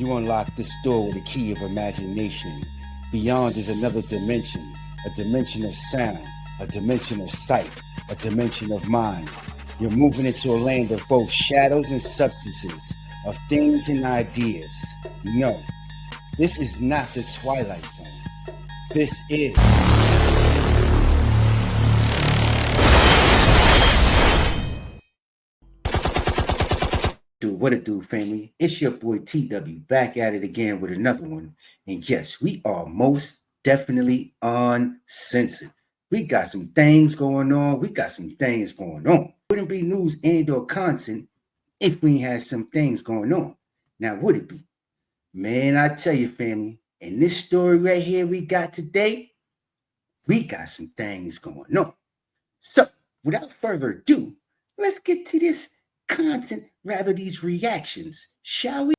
You unlock this door with a key of imagination. Beyond is another dimension, a dimension of sound, a dimension of sight, a dimension of mind. You're moving into a land of both shadows and substances, of things and ideas. No, this is not the Twilight Zone. This is... Dude, what it do, family? It's your boy TW back at it again with another one. And yes, we are most definitely uncensored. We got some things going on. Wouldn't be news and or content if we had some things going on. Now, would it be? Man, I tell you, family, in this story right here we got today, we got some things going on. So, without further ado, let's get to this content, rather these reactions, shall we?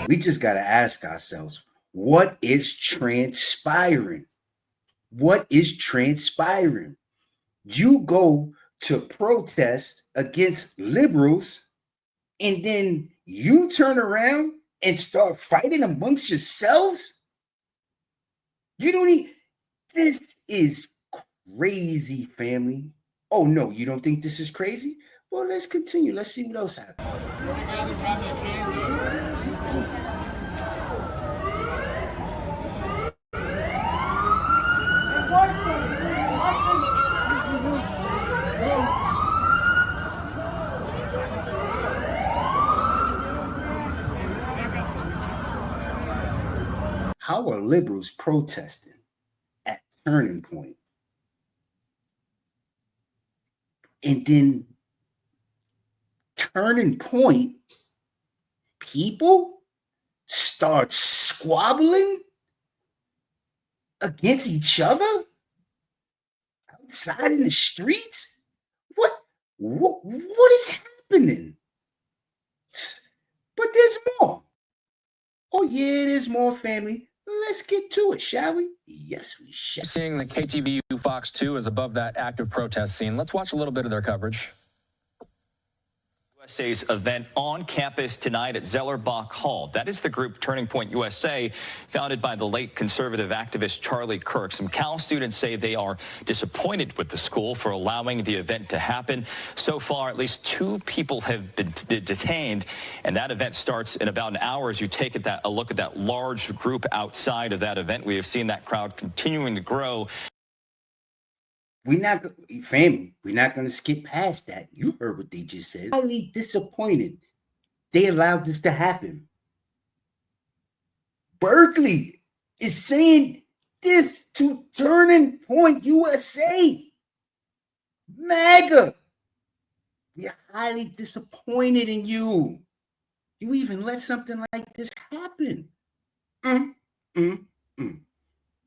We just got to ask ourselves, what is transpiring? What is transpiring? You go to protest against liberals, and then you turn around and start fighting amongst yourselves? You don't need... This is crazy, family. Oh, no, you don't think this is crazy? Well, let's continue. Let's see what else happens. How are liberals protesting at Turning Point? And then Turning Point, people start squabbling against each other outside in the streets? What is happening? But there's more. Oh yeah, there's more, family. Let's get to it, shall we? Yes, we shall. Seeing that KTVU Fox 2 is above that active protest scene. Let's watch a little bit of their coverage. USA's event on campus tonight at Zellerbach Hall. That is the group Turning Point USA, founded by the late conservative activist Charlie Kirk. Some Cal students say they are disappointed with the school for allowing the event to happen. So far, at least 2 people have been detained, and that event starts in about an hour as you take a look at that large group outside of that event. We have seen that crowd continuing to grow. We're not going to skip past that. You heard what they just said. Highly disappointed they allowed this to happen. Berkeley is saying this to Turning Point USA. MAGA, we're highly disappointed in you. You even let something like this happen.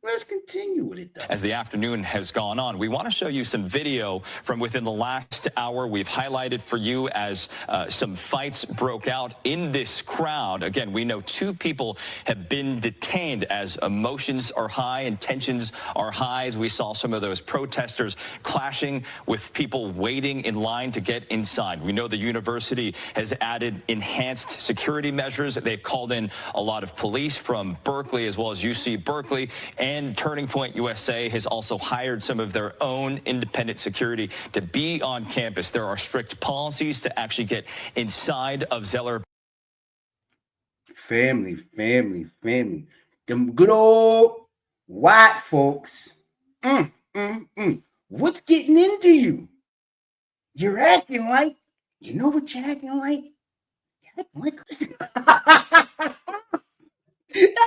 Let's continue with it, though. As the afternoon has gone on, we want to show you some video from within the last hour. We've highlighted for you as some fights broke out in this crowd. Again, we know 2 people have been detained as emotions are high and tensions are high, as we saw some of those protesters clashing with people waiting in line to get inside. We know the university has added enhanced security measures. They've called in a lot of police from Berkeley as well as UC Berkeley, and Turning Point USA has also hired some of their own independent security to be on campus. There are strict policies to actually get inside of Zeller. Family. Them good old white folks. What's getting into you? You're acting like, you know what you're acting like? You're acting like that's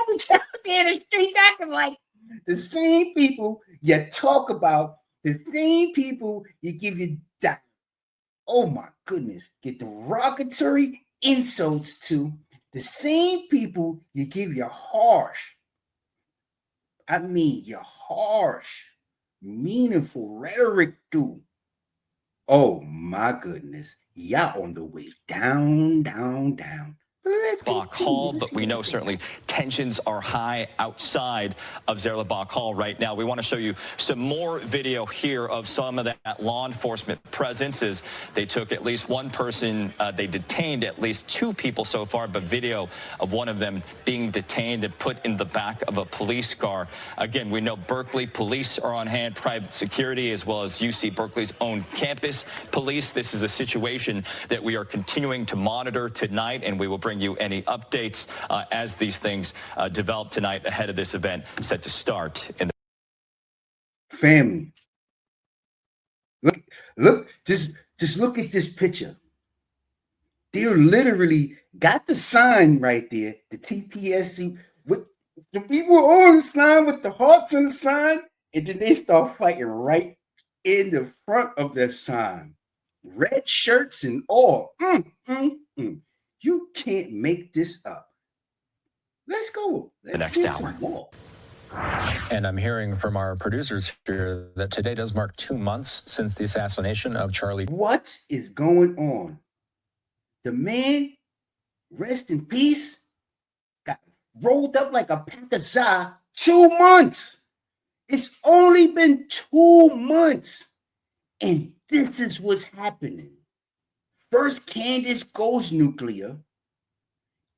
what you're out there in the streets acting like. The same people you talk about, the same people you give your oh my goodness, get derogatory insults to, the same people you give your harsh, your harsh, meaningful rhetoric to. Oh my goodness, y'all on the way down, down, down. Bach Hall, but we know certainly tensions are high outside of Zerlebach Hall right now. We want to show you some more video here of some of that law enforcement presence as they took at least one person. They detained at least two people so far, but video of one of them being detained and put in the back of a police car. Again, we know Berkeley police are on hand, private security, as well as UC Berkeley's own campus police. This is a situation that we are continuing to monitor tonight, and we will bring you any updates as these things develop tonight ahead of this event set to start in the family. Look, just look at this picture. They're literally got the sign right there, the TPUSA, with the people on the sign with the hearts on the sign, and then they start fighting right in the front of the sign. Red shirts and all. You can't make this up. Let's go. The next hour. And I'm hearing from our producers here that today does mark 2 months since the assassination of Charlie. What is going on? The man, rest in peace, got rolled up like a pack of za 2 months. It's only been 2 months. And this is what's happening. First, Candace goes nuclear.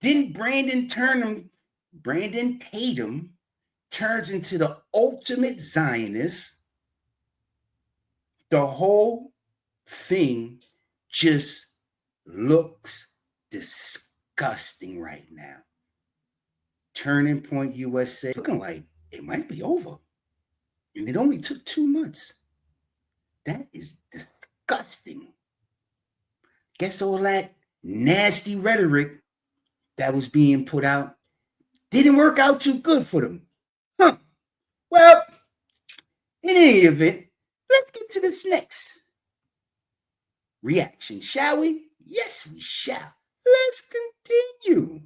Then Brandon Tatum turns into the ultimate Zionist. The whole thing just looks disgusting right now. Turning Point USA looking like it might be over. And it only took 2 months. That is disgusting. Guess all that nasty rhetoric that was being put out didn't work out too good for them. Huh. Well, in any event, let's get to this next reaction, shall we? Yes, we shall. Let's continue.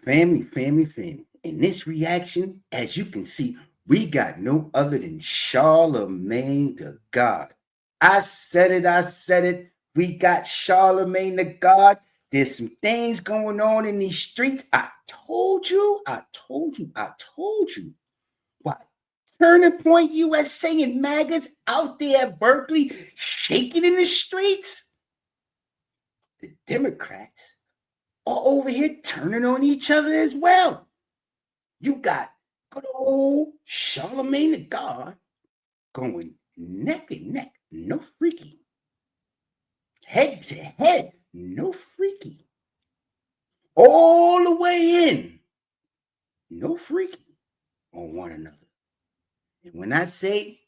Family. In this reaction, as you can see, we got no other than Charlemagne the God. I said it. We got Charlemagne the God. There's some things going on in these streets. I told you. What? Turning Point USA and MAGAs out there at Berkeley shaking in the streets. The Democrats are over here turning on each other as well. You got good old Charlemagne the God going neck and neck, no freaky. Head to head, no freaky. All the way in, no freaky on one another. And when I say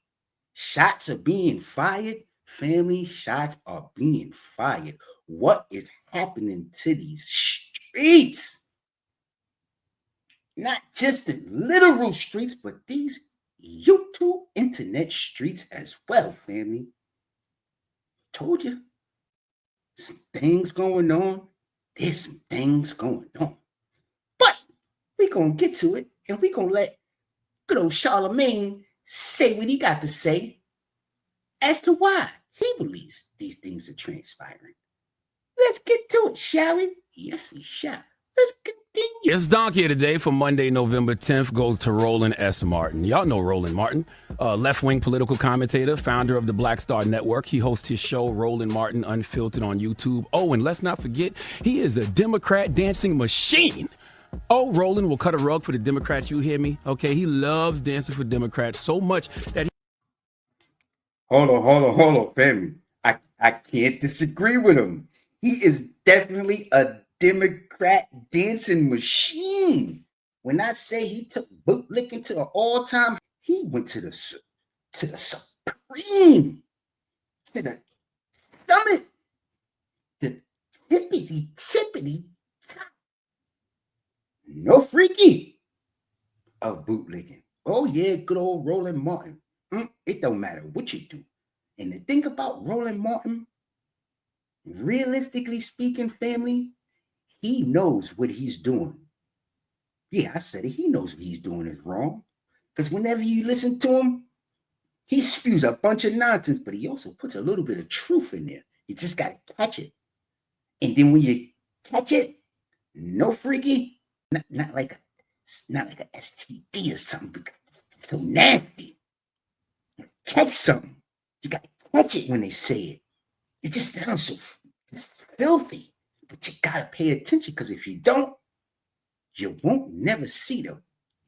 shots are being fired, family, shots are being fired. What is happening to these streets? Not just the literal streets, but these YouTube internet streets as well, family. Told you. Some things going on. There's some things going on. But we're going to get to it, and we're going to let good old Charlemagne say what he got to say as to why he believes these things are transpiring. Let's get to it, shall we? Yes, we shall. Let's continue. It's Donkey today for Monday, November 10th goes to Roland S. Martin. Y'all know Roland Martin, left-wing political commentator, founder of the Black Star Network. He hosts his show, Roland Martin Unfiltered, on YouTube. Oh, and let's not forget, he is a Democrat dancing machine. Oh, Roland will cut a rug for the Democrats, you hear me? Okay, he loves dancing for Democrats so much that he... Hold on, family. I can't disagree with him. He is definitely a Democrat dancing machine. When I say he took bootlicking to an all-time, He went to the supreme, to the summit, the tippity top. No freaky of bootlegging. Oh yeah, good old Roland Martin. It don't matter what you do. And the thing about Roland Martin, realistically speaking, family, he knows what he's doing. Yeah, I said it. He knows what he's doing is wrong. Because whenever you listen to him, he spews a bunch of nonsense, but he also puts a little bit of truth in there. You just got to catch it. And then when you catch it, no freaky, not like a STD or something, because it's so nasty. Catch something. You got to catch it when they say it. It just sounds so filthy. But you got to pay attention, because if you don't, you won't never see the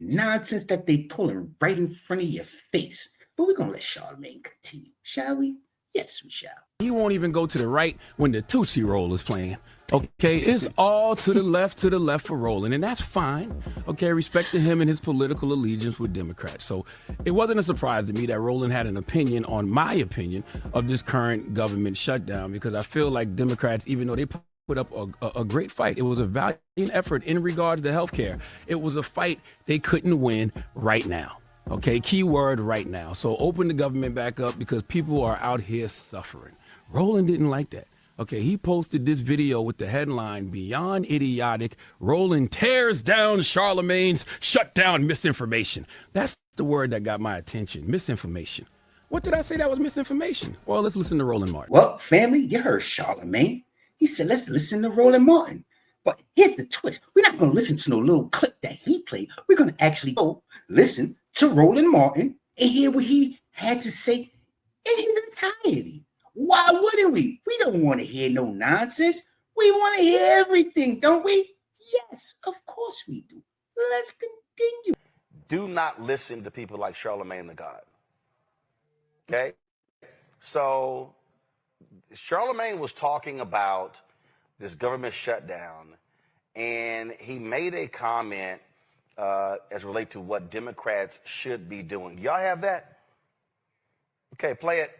nonsense that they pulling right in front of your face. But we're going to let Charlamagne continue, shall we? Yes, we shall. He won't even go to the right when the Tootsie Roll is playing. Okay, it's all to the left for Roland, and that's fine. Okay, respecting him and his political allegiance with Democrats. So it wasn't a surprise to me that Roland had an opinion on my opinion of this current government shutdown, because I feel like Democrats, even though they put up a great fight, it was a valiant effort in regards to healthcare. It was a fight they couldn't win right now. Okay, key word right now. So open the government back up, because people are out here suffering. Roland didn't like that. Okay, he posted this video with the headline, "Beyond Idiotic, Roland tears down Charlamagne's shutdown misinformation." That's the word that got my attention, misinformation. What did I say that was misinformation? Well, let's listen to Roland Martin. Well, family, you heard Charlamagne. He said, let's listen to Roland Martin. But here's the twist. We're not going to listen to no little clip that he played. We're going to actually go listen to Roland Martin and hear what he had to say in his entirety. Why wouldn't we? We don't want to hear no nonsense. We want to hear everything, don't we? Yes, of course we do. Let's continue. Do not listen to people like Charlamagne the God. Okay? So Charlamagne was talking about this government shutdown, and he made a comment as relate to what Democrats should be doing. Y'all have that? Okay, play it.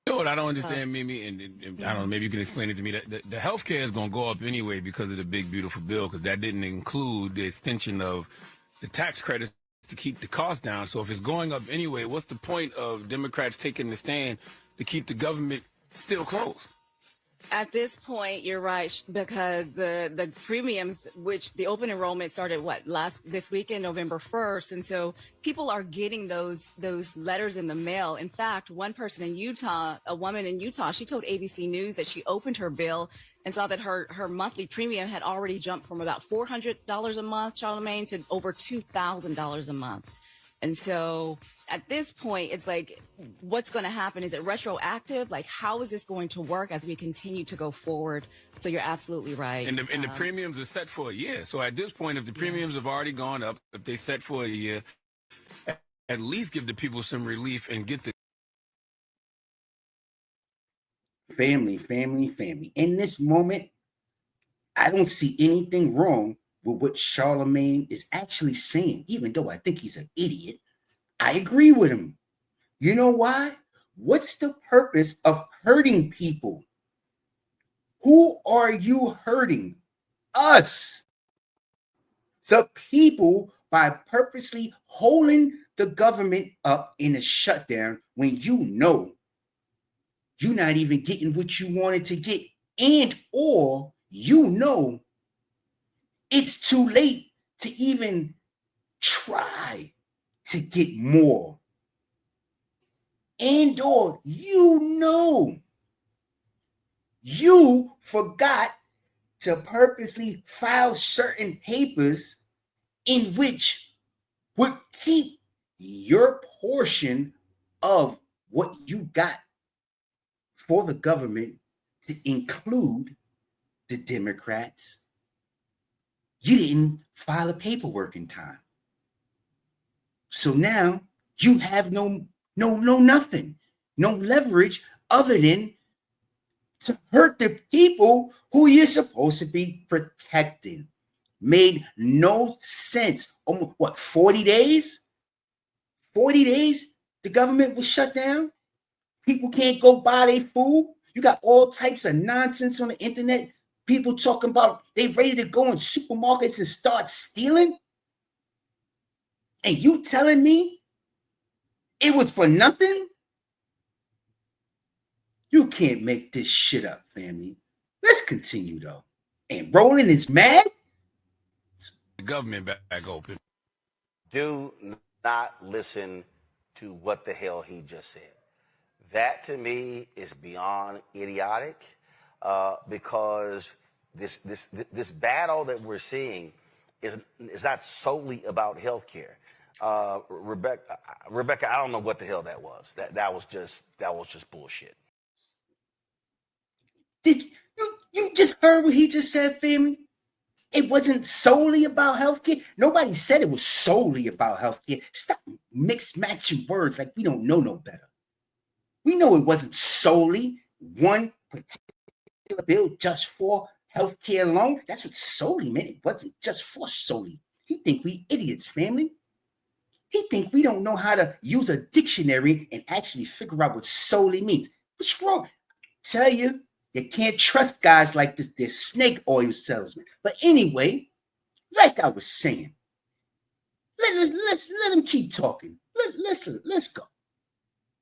You know what I don't understand, Mimi, and I don't know, maybe you can explain it to me. The health care is going to go up anyway because of the big, beautiful bill, because that didn't include the extension of the tax credits to keep the cost down. So if it's going up anyway, what's the point of Democrats taking the stand to keep the government still closed? At this point, you're right, because the premiums, which the open enrollment started this weekend, November 1st, and so people are getting those letters in the mail. In fact, one person in Utah, a woman in Utah, she told ABC News that she opened her bill and saw that her monthly premium had already jumped from about $400 a month, Charlamagne, to over $2,000 a month. And so at this point, it's like, what's going to happen? Is it retroactive? Like, how is this going to work as we continue to go forward? So you're absolutely right. And the premiums are set for a year. So at this point, if the premiums have already gone up, if they set for a year, at least give the people some relief and get the Family. In this moment, I don't see anything wrong with what Charlamagne is actually saying, even though I think he's an idiot. I agree with him. You know why? What's the purpose of hurting people? Who are you hurting? Us, the people, by purposely holding the government up in a shutdown when you know you're not even getting what you wanted to get, and or you know it's too late to even try to get more. And or you know you forgot to purposely file certain papers in which would keep your portion of what you got for the government to include the Democrats. You didn't file the paperwork in time. So now you have no nothing, no leverage other than to hurt the people who you're supposed to be protecting. made no sense. Almost, what, 40 days? 40 days the government was shut down? People can't go buy their food. You got all types of nonsense on the internet. People talking about they ready to go in supermarkets and start stealing. And you telling me it was for nothing? You can't make this shit up, family. Let's continue, though. And Roland is mad? The government back open. Do not listen to what the hell he just said. That, to me, is beyond idiotic because this battle that we're seeing is not solely about healthcare. Rebecca, I don't know what the hell that was. That was just bullshit. Did you just heard what he just said, family? It wasn't solely about healthcare. Nobody said it was solely about healthcare. Stop matching words like we don't know no better. We know it wasn't solely one particular bill just for healthcare alone. That's what solely meant. It wasn't just for solely. He think we idiots, family. He think we don't know how to use a dictionary and actually figure out what solely means. What's wrong? Tell you can't trust guys like this. They're snake oil salesmen. But anyway, like I was saying, let him keep talking. Let's go.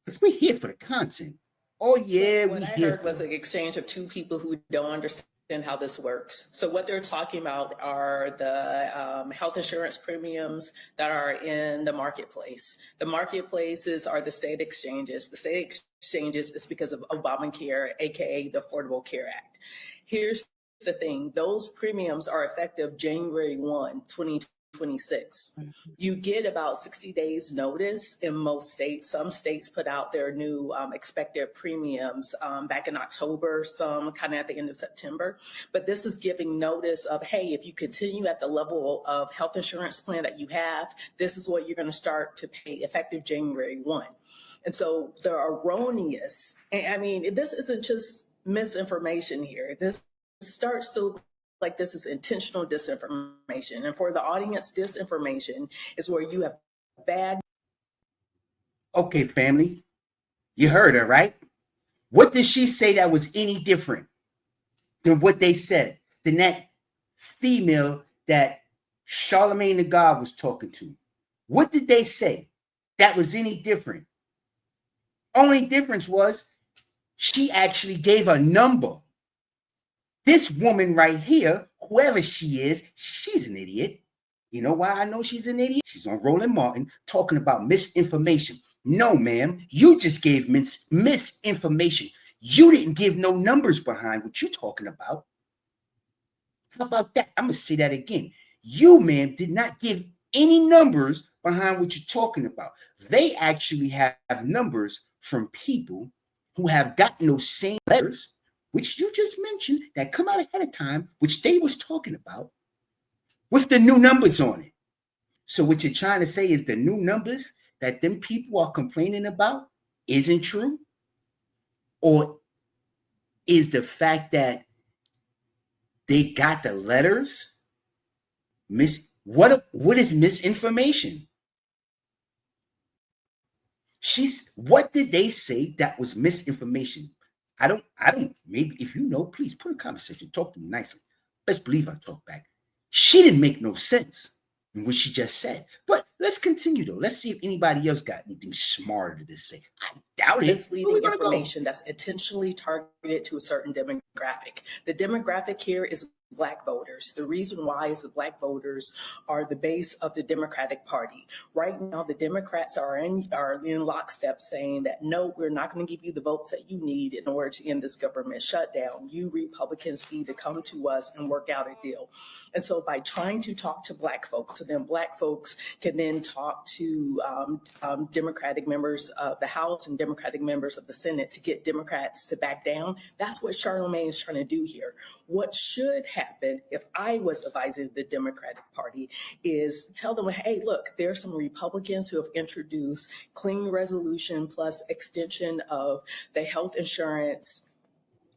Because we're here for the content. Oh, yeah, what I heard was an exchange of two people who don't understand how this works. So what they're talking about are the health insurance premiums that are in the marketplace. The marketplaces are the state exchanges. The state exchanges is because of Obamacare, aka the Affordable Care Act. Here's the thing. Those premiums are effective January 1, 2026. You get about 60 days notice in most states. Some states put out their new expected premiums back in October, some kind of at the end of September. But this is giving notice of, hey, if you continue at the level of health insurance plan that you have, this is what you're going to start to pay effective January 1. And so the erroneous, I mean, this isn't just misinformation here. This starts to like this is intentional disinformation. And for the audience, disinformation is where you have bad. Okay, family. You heard her, right? What did she say that was any different than what they said? Than that female that Charlemagne the God was talking to? What did they say that was any different? Only difference was she actually gave a number. This woman right here, whoever she is, she's an idiot. You know why I know she's an idiot? She's on Roland Martin talking about misinformation. No, ma'am, you just gave misinformation. You didn't give no numbers behind what you're talking about. How about that? I'm going to say that again. You, ma'am, did not give any numbers behind what you're talking about. They actually have numbers from people who have gotten those same letters, which you just mentioned, that come out ahead of time, which they was talking about, with the new numbers on it. So what you're trying to say is the new numbers that them people are complaining about isn't true? Or is the fact that they got the letters what is misinformation? What did they say that was misinformation? I don't, maybe if you know, please put in the comment section, talk to me nicely. Best believe I talk back. She didn't make no sense in what she just said. But let's continue though. Let's see if anybody else got anything smarter to say. I doubt it. Misleading information that's intentionally targeted to a certain demographic. The demographic here is Black voters. The reason why is that Black voters are the base of the Democratic Party. Right now, the Democrats are in lockstep saying that, no, we're not going to give you the votes that you need in order to end this government shutdown. You Republicans need to come to us and work out a deal. And so by trying to talk to Black folks, so then Black folks can then talk to Democratic members of the House and Democratic members of the Senate to get Democrats to back down. That's what Charlemagne is trying to do here. What should happen if I was advising the Democratic Party is tell them, hey, look, there are some Republicans who have introduced clean resolution plus extension of the health insurance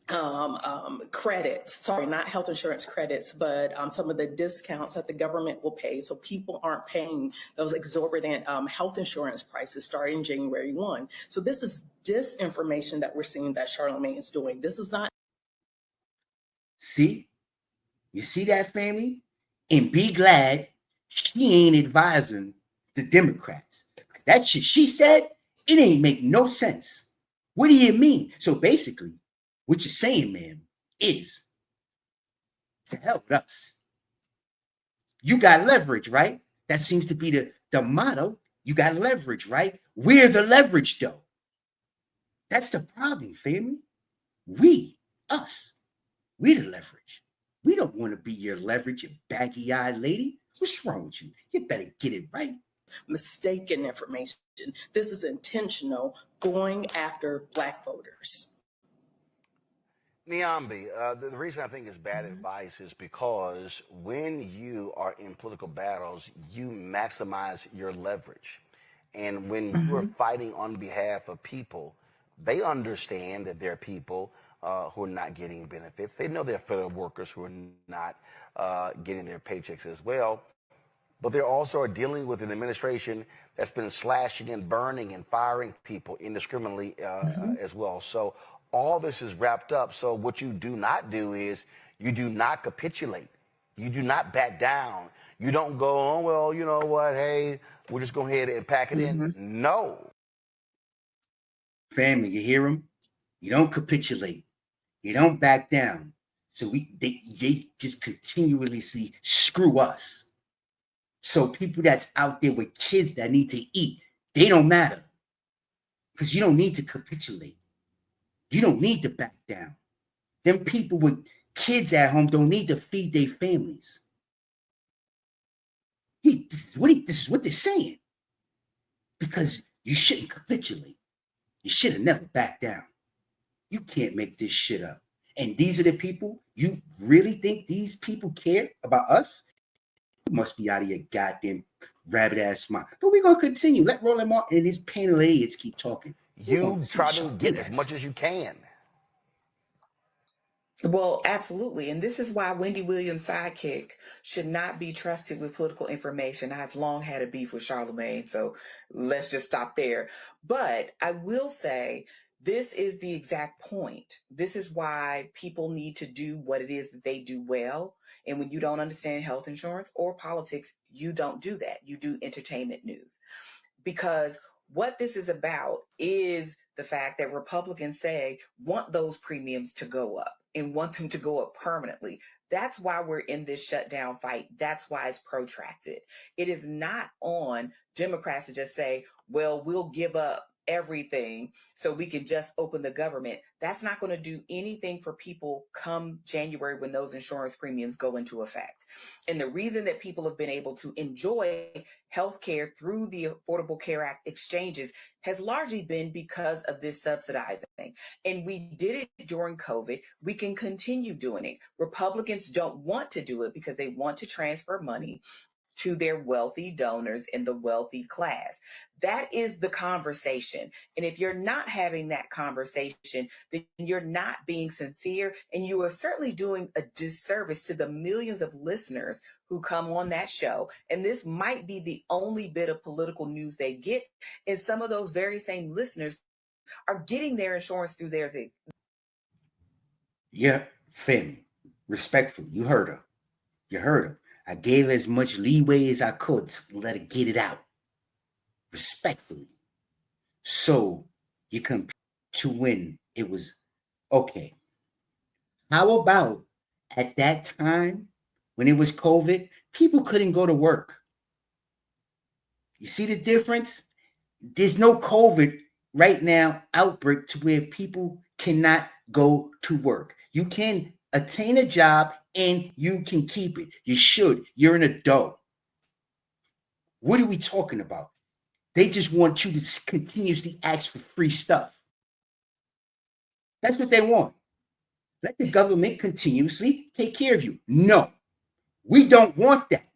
credits, sorry, not health insurance credits, but some of the discounts that the government will pay. So people aren't paying those exorbitant health insurance prices starting January 1. So this is disinformation that we're seeing that Charlamagne is doing. This is not. See? You see that, family? And be glad she ain't advising the Democrats. That shit she said, it ain't make no sense. What do you mean? So basically, what you're saying, ma'am, is to help us. You got leverage, right? That seems to be the motto. You got leverage, right? We're the leverage, though. That's the problem, family. We, us, we the leverage. We don't want to be your leverage, you baggy-eyed lady. What's wrong with you? You better get it right. Mistaken information. This is intentional, going after Black voters. Niambi, the reason I think it's bad advice is because when you are in political battles, you maximize your leverage. And when you are fighting on behalf of people, they understand that there are people who are not getting benefits. They know there are federal workers who are not getting their paychecks as well. But they also are dealing with an administration that's been slashing and burning and firing people indiscriminately as well. So all this is wrapped up. So what you do not do is you do not capitulate. You do not back down. You don't go, oh, well, you know what? Hey, we'll just go ahead and pack it in. No. Family, you hear them? You don't capitulate. You don't back down. So they just continually screw us. So people that's out there with kids that need to eat, they don't matter. Because you don't need to capitulate. You don't need to back down. Them people with kids at home don't need to feed their families. This is what they're saying. Because you shouldn't capitulate. You should have never backed down. You can't make this shit up. And these are the people, you really think these people care about us? You must be out of your goddamn rabbit ass mind. But we're going to continue. Let Roland Martin and his panel of idiots keep talking. You try to get as much as you can. Well, absolutely. And this is why Wendy Williams' sidekick should not be trusted with political information. I've long had a beef with Charlamagne, so let's just stop there. But I will say this is the exact point. This is why people need to do what it is that they do well. And when you don't understand health insurance or politics, you don't do that. You do entertainment news. Because what this is about is the fact that Republicans say want those premiums to go up and want them to go up permanently. That's why we're in this shutdown fight. That's why it's protracted. It is not on Democrats to just say, well, we'll give up everything so we can just open the government. That's not going to do anything for people come January when those insurance premiums go into effect. And the reason that people have been able to enjoy health care through the Affordable Care Act exchanges has largely been because of this subsidizing. And we did it during COVID. We can continue doing it. Republicans don't want to do it because they want to transfer money to their wealthy donors in the wealthy class. That is the conversation. And if you're not having that conversation, then you're not being sincere. And you are certainly doing a disservice to the millions of listeners who come on that show. And this might be the only bit of political news they get. And some of those very same listeners are getting their insurance through theirs. Yeah, family. Respectfully, you heard her. You heard her. I gave her as much leeway as I could to let her get it out. Respectfully. So you compete to win. It was okay. How about at that time when it was COVID, people couldn't go to work? You see the difference? There's no COVID right now outbreak to where people cannot go to work. You can attain a job and you can keep it. You should. You're an adult. What are we talking about? They just want you to continuously ask for free stuff. That's what they want. Let the government continuously take care of you. No, we don't want that.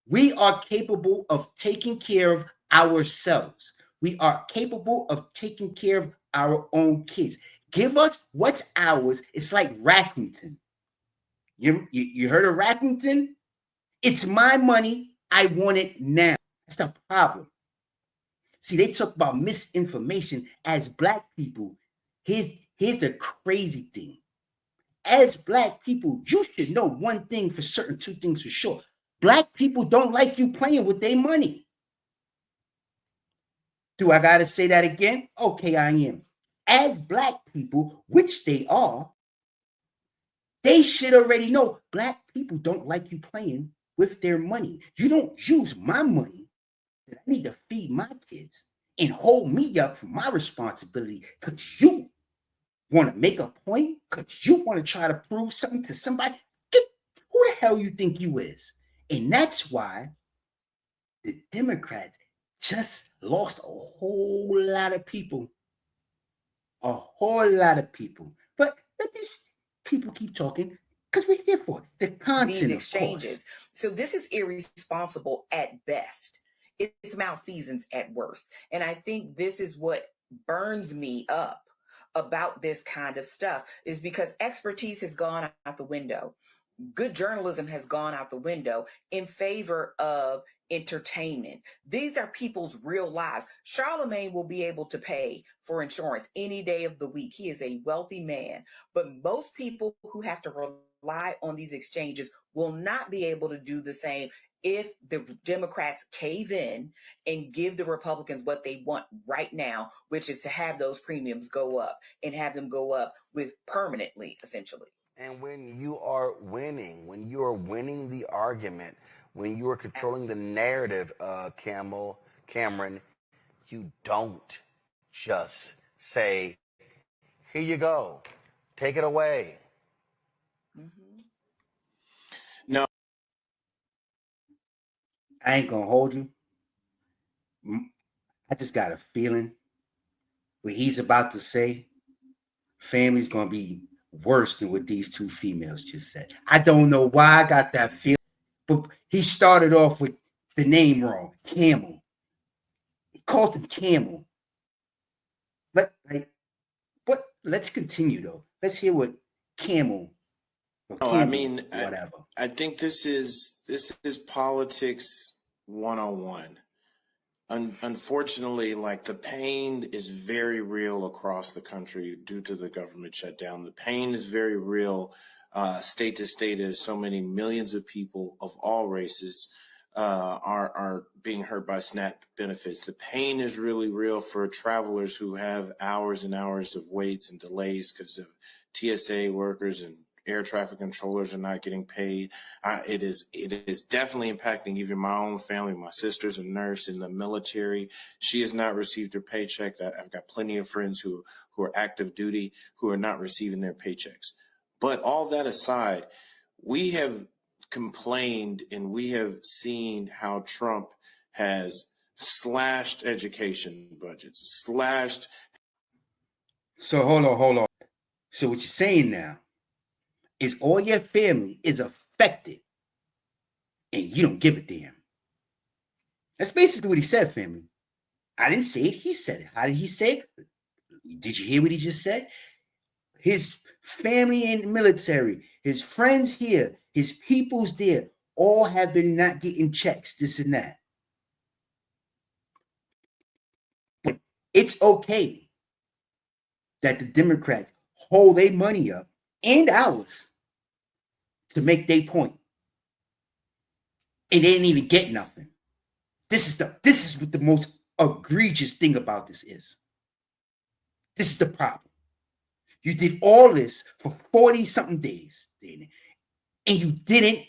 We are capable of taking care of ourselves. We are capable of taking care of our own kids. Give us what's ours. It's like Rackington. You heard of Rackington? It's my money. I want it now. That's the problem. See, they talk about misinformation as Black people. Here's the crazy thing. As Black people, you should know one thing for certain, two things for sure. Black people don't like you playing with their money. Do I got to say that again? Okay, I am. As Black people, which they are, they should already know Black people don't like you playing with their money. You don't use my money that I need to feed my kids and hold me up for my responsibility because you want to make a point, because you want to try to prove something to somebody. Who the hell you think you is? And that's why the Democrats just lost a whole lot of people. A whole lot of people. But let these people keep talking because we're here for it. The content, these exchanges. Of course. So this is irresponsible at best. It's malfeasance at worst. And I think this is what burns me up about this kind of stuff, is because expertise has gone out the window. Good journalism has gone out the window in favor of entertainment. These are people's real lives. Charlemagne will be able to pay for insurance any day of the week. He is a wealthy man, but most people who have to rely on these exchanges will not be able to do the same if the Democrats cave in and give the Republicans what they want right now, which is to have those premiums go up and have them go up with permanently, essentially. And when you are winning the argument, when you are controlling the narrative, Cameron, you don't just say, here you go, take it away. Mm-hmm. No. I ain't going to hold you. I just got a feeling what he's about to say, family's going to be worse than what these two females just said. I don't know why I got that feeling, but he started off with the name wrong, Camel. He called him Camel. But let's continue though. Let's hear what Camel. I mean, whatever. I think this is politics 101. Unfortunately, like, the pain is very real across the country due to the government shutdown. The pain is very real state to state, as so many millions of people of all races are being hurt by SNAP benefits. The pain is really real for travelers who have hours and hours of waits and delays because of TSA workers and air traffic controllers are not getting paid. It is definitely impacting even my own family. My sister's a nurse in the military. She has not received her paycheck. I've got plenty of friends who are active duty who are not receiving their paychecks. But all that aside, we have complained and we have seen how Trump has slashed education budgets, slashed. So hold on. So what you're saying now is all your family is affected and you don't give a damn. That's basically what he said, family. I didn't say it. He said it. How did he say it? Did you hear what he just said? His family in the military, his friends here, his peoples there, all have been not getting checks, this and that. But it's okay that the Democrats hold their money up and ours to make their point. And they didn't even get nothing. This is what the most egregious thing about this is. This is the problem. You did all this for 40-something days, and you didn't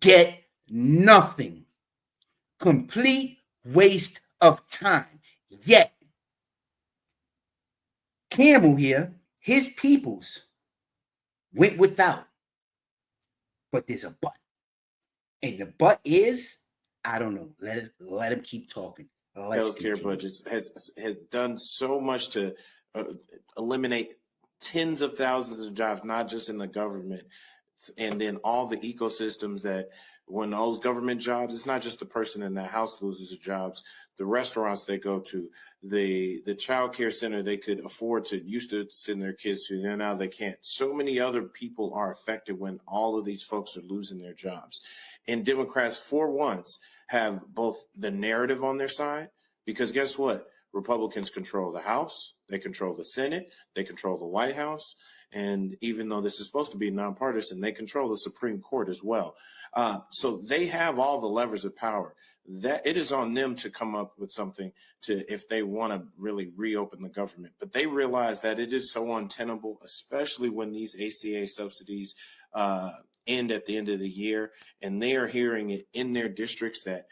get nothing. Complete waste of time. Yet, Campbell here, his peoples went without. But there's a but. And the but is, I don't know. Let him keep talking. Healthcare budgets has done so much to eliminate tens of thousands of jobs, not just in the government, and then all the ecosystems that when those government jobs, it's not just the person in the house loses their jobs, the restaurants they go to, the child care center they could afford to used to send their kids to, and now they can't. So many other people are affected when all of these folks are losing their jobs. And Democrats, for once, have both the narrative on their side, because guess what? Republicans control the House, they control the Senate, they control the White House, and even though this is supposed to be nonpartisan, they control the Supreme Court as well. So they have all the levers of power. That it is on them to come up with something to, if they want to really reopen the government. But they realize that it is so untenable, especially when these ACA subsidies end at the end of the year, and they are hearing it in their districts that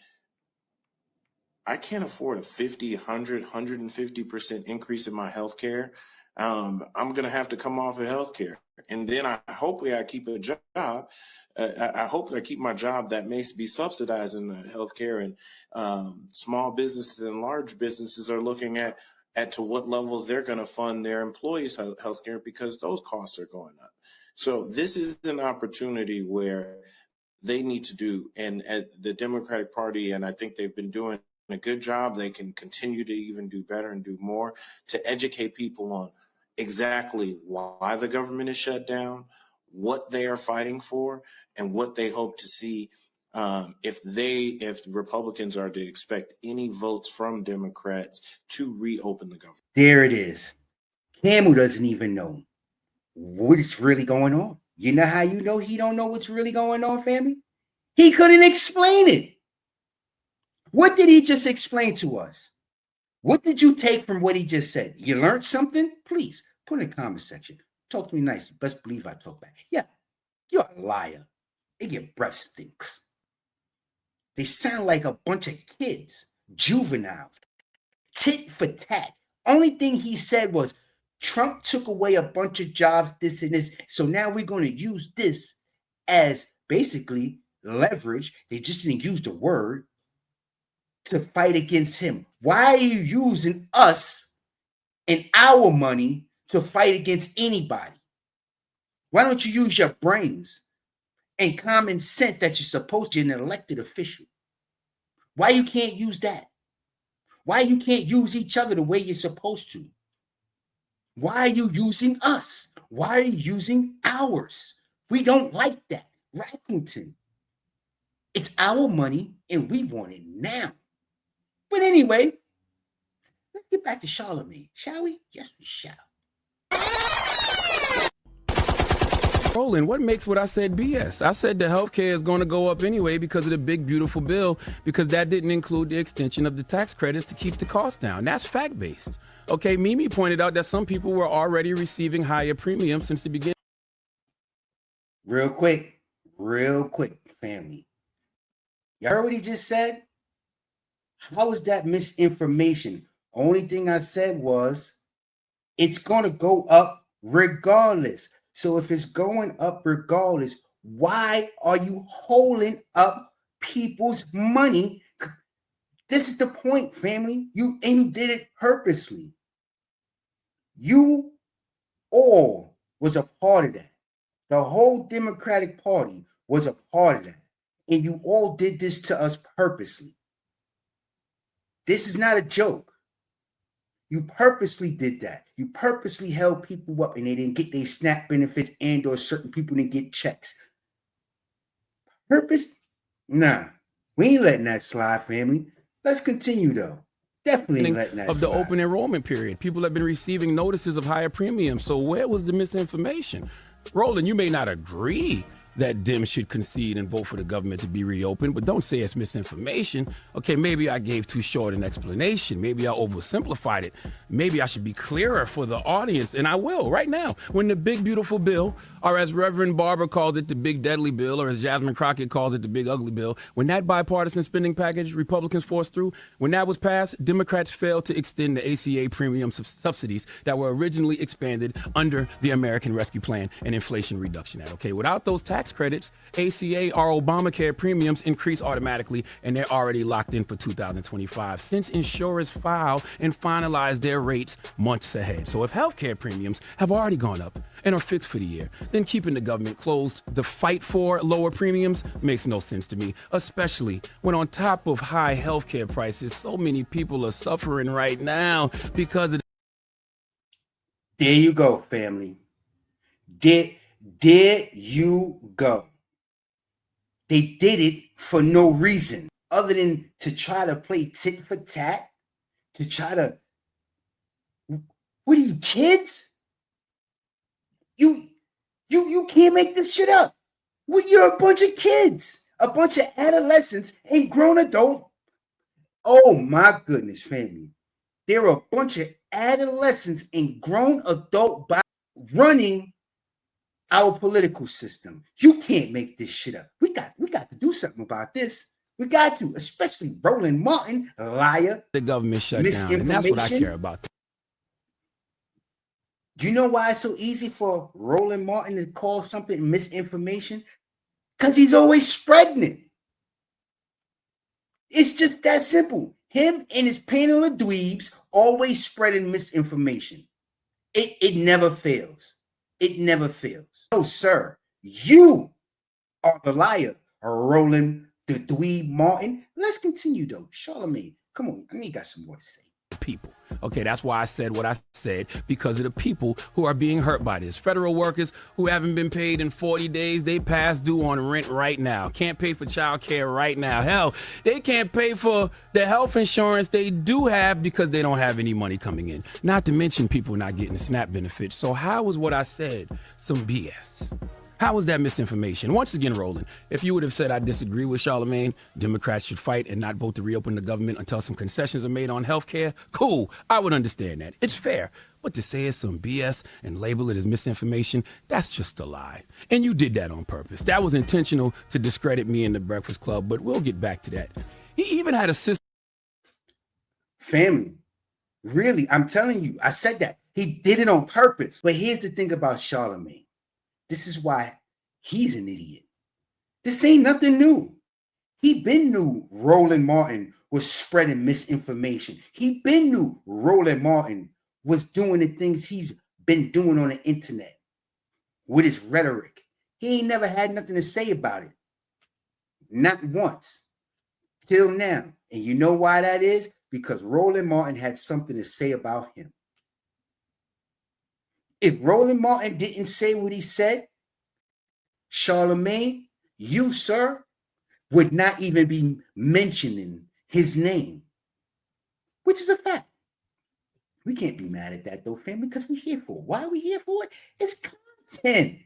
I can't afford a 50, 100, 150% increase in my health care. I'm going to have to come off of health care. And then hopefully I keep a job. I hope I keep my job that may be subsidizing the health care. And small businesses and large businesses are looking at to what levels they're going to fund their employees' health care, because those costs are going up. So this is an opportunity where they need to do, and at the Democratic Party, and I think they've been doing a good job, they can continue to even do better and do more to educate people on exactly why the government is shut down, what they are fighting for, and what they hope to see if Republicans are to expect any votes from Democrats to reopen the government. There it is. Campbell doesn't even know what's really going on. You know how you know he don't know what's really going on, family? He couldn't explain it. What did he just explain to us? What did you take from what he just said? You learned something? Please put in the comment section. Talk to me nicely. Best believe I talk back. Yeah, you're a liar. And your breath stinks. They sound like a bunch of kids, juveniles, tit for tat. Only thing he said was Trump took away a bunch of jobs, this and this. So now we're going to use this as basically leverage. They just didn't use the word to fight against him. Why are you using us and our money to fight against anybody? Why don't you use your brains and common sense that you're supposed to be an elected official? Why you can't use that? Why you can't use each other the way you're supposed to? Why are you using us? Why are you using ours? We don't like that. Rackington. It's our money and we want it now. But anyway, let's get back to Charlemagne, shall we? Yes, we shall. Roland, what makes what I said BS? I said the health care is going to go up anyway because of the big, beautiful bill, because that didn't include the extension of the tax credits to keep the cost down. That's fact-based. Okay, Mimi pointed out that some people were already receiving higher premiums since the beginning. Real quick, family. You heard what he just said? How is that misinformation? Only thing I said was it's going to go up regardless. So if it's going up regardless, why are you holding up people's money? This is the point, family. You did it purposely. You all was a part of that. The whole Democratic Party was a part of that. And you all did this to us purposely. This is not a joke. You purposely did that. You purposely held people up and they didn't get their SNAP benefits and or certain people didn't get checks. Purpose? Nah. We ain't letting that slide, family. Let's continue, though. Definitely ain't letting that of slide. The open enrollment period. People have been receiving notices of higher premiums. So where was the misinformation? Roland, you may not agree that Dems should concede and vote for the government to be reopened, but don't say it's misinformation. Okay, maybe I gave too short an explanation. Maybe I oversimplified it. Maybe I should be clearer for the audience, and I will right now. When the big, beautiful bill, or as Reverend Barber called it, the big, deadly bill, or as Jasmine Crockett calls it, the big, ugly bill, when that bipartisan spending package Republicans forced through, when that was passed, Democrats failed to extend the ACA premium subsidies that were originally expanded under the American Rescue Plan and Inflation Reduction Act. Okay, without those tax tax credits, ACA or Obamacare premiums increase automatically, and they're already locked in for 2025 since insurers file and finalize their rates months ahead. So if healthcare premiums have already gone up and are fixed for the year, then keeping the government closed to fight for lower premiums makes no sense to me, especially when on top of high healthcare prices, so many people are suffering right now because of. There you go, family. There you go. They did it for no reason other than to try to play tit for tat, to try to. What are you, kids? You can't make this shit up. Well, you're a bunch of kids, a bunch of adolescents and grown adults. Oh my goodness, family. There are a bunch of adolescents and grown adult running our political system. You can't make this shit up. We got to do something about this. We got to, especially Roland Martin, a liar. The government shut down, and that's what I care about. Do you know why it's so easy for Roland Martin to call something misinformation? Because he's always spreading it. It's just that simple. Him and his panel of dweebs always spreading misinformation. It never fails. It never fails. No, sir. You are the liar, Roland the Dweeb Martin. Let's continue, though. Charlamagne, come on. I know you got some more to say. People. Okay, that's why I said what I said, because of the people who are being hurt by this. Federal workers who haven't been paid in 40 days, they past due on rent right now. Can't pay for child care right now. Hell, they can't pay for the health insurance they do have because they don't have any money coming in. Not to mention people not getting the SNAP benefits. So how was what I said some BS? How was that misinformation? Once again, Roland, if you would have said I disagree with Charlamagne, Democrats should fight and not vote to reopen the government until some concessions are made on health care, cool, I would understand that. It's fair. But to say it's some BS and label it as misinformation, that's just a lie. And you did that on purpose. That was intentional to discredit me in the Breakfast Club, but we'll get back to that. He even had a sister. Family, really, I'm telling you, I said that. He did it on purpose. But here's the thing about Charlamagne. This is why he's an idiot. This ain't nothing new. He been knew Roland Martin was spreading misinformation. He been knew Roland Martin was doing the things he's been doing on the internet with his rhetoric. He ain't never had nothing to say about it. Not once. Till now. And you know why that is? Because Roland Martin had something to say about him. If Roland Martin didn't say what he said, Charlamagne, you, sir, would not even be mentioning his name, which is a fact. We can't be mad at that, though, family, because we're here for it. Why are we here for it? It's content.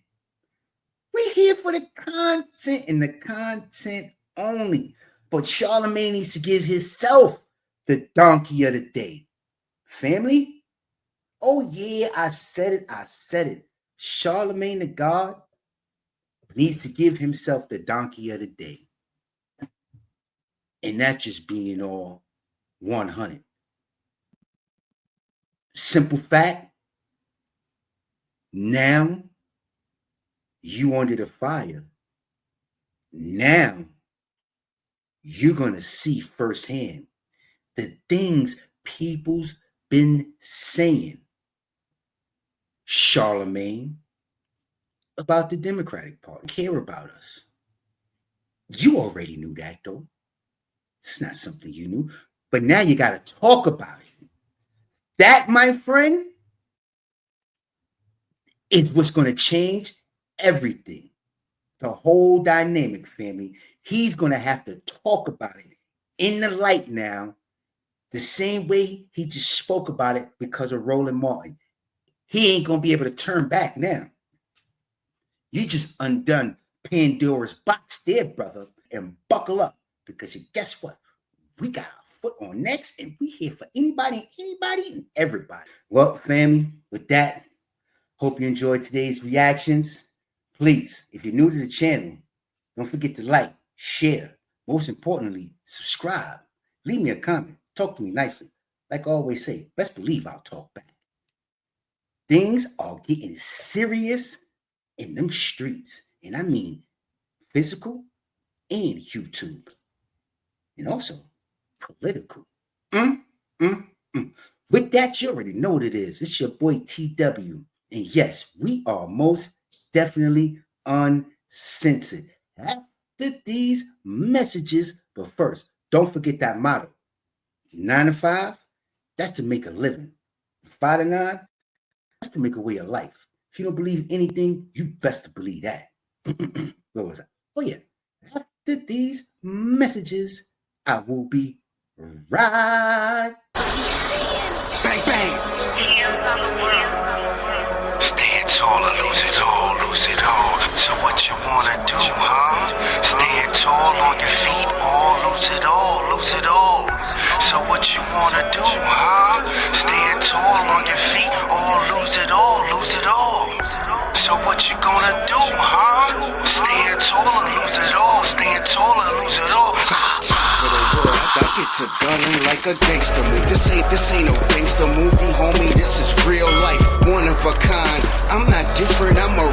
We're here for the content and the content only. But Charlamagne needs to give himself the donkey of the day. Family? Oh, yeah, I said it. Charlamagne the God needs to give himself the donkey of the day. And that's just being all 100. Simple fact, now you under the fire. Now you're going to see firsthand the things people's been saying, Charlamagne, about the Democratic Party. Care about us. You already knew that, though. It's not something you knew. But now you got to talk about it. That, my friend, is what's going to change everything. The whole dynamic, family. He's going to have to talk about it in the light now, the same way he just spoke about it because of Roland Martin. He ain't going to be able to turn back now. You just undone Pandora's box there, brother, and buckle up because guess what? We got our foot on next, and we here for anybody, and everybody. Well, family, with that, hope you enjoyed today's reactions. Please, if you're new to the channel, don't forget to like, share, most importantly, subscribe. Leave me a comment. Talk to me nicely. Like I always say, best believe I'll talk back. Things are getting serious in them streets. And I mean physical and YouTube. And also political. With that, you already know what it is. It's your boy TW. And yes, we are most definitely uncensored. After these messages, but first, don't forget that motto. 9 to 5, that's to make a living. 5 to 9, that's to make a way of life. If you don't believe anything, you best to believe that. Where was I? Oh yeah. After these messages, I will be right. Bang, bang. Stand tall or lose it all, lose it all. So what you wanna do, huh? Stand tall on your feet or lose it all, lose it all. So what you wanna do, huh? Stand tall on your feet or lose it all, lose it all. So what you gonna do, huh? Stand tall or lose it all, stand tall or lose it all. I get to gunning like a gangster movie. This ain't no gangster movie, homie. This is real life, one of a kind. I'm not different, I'm a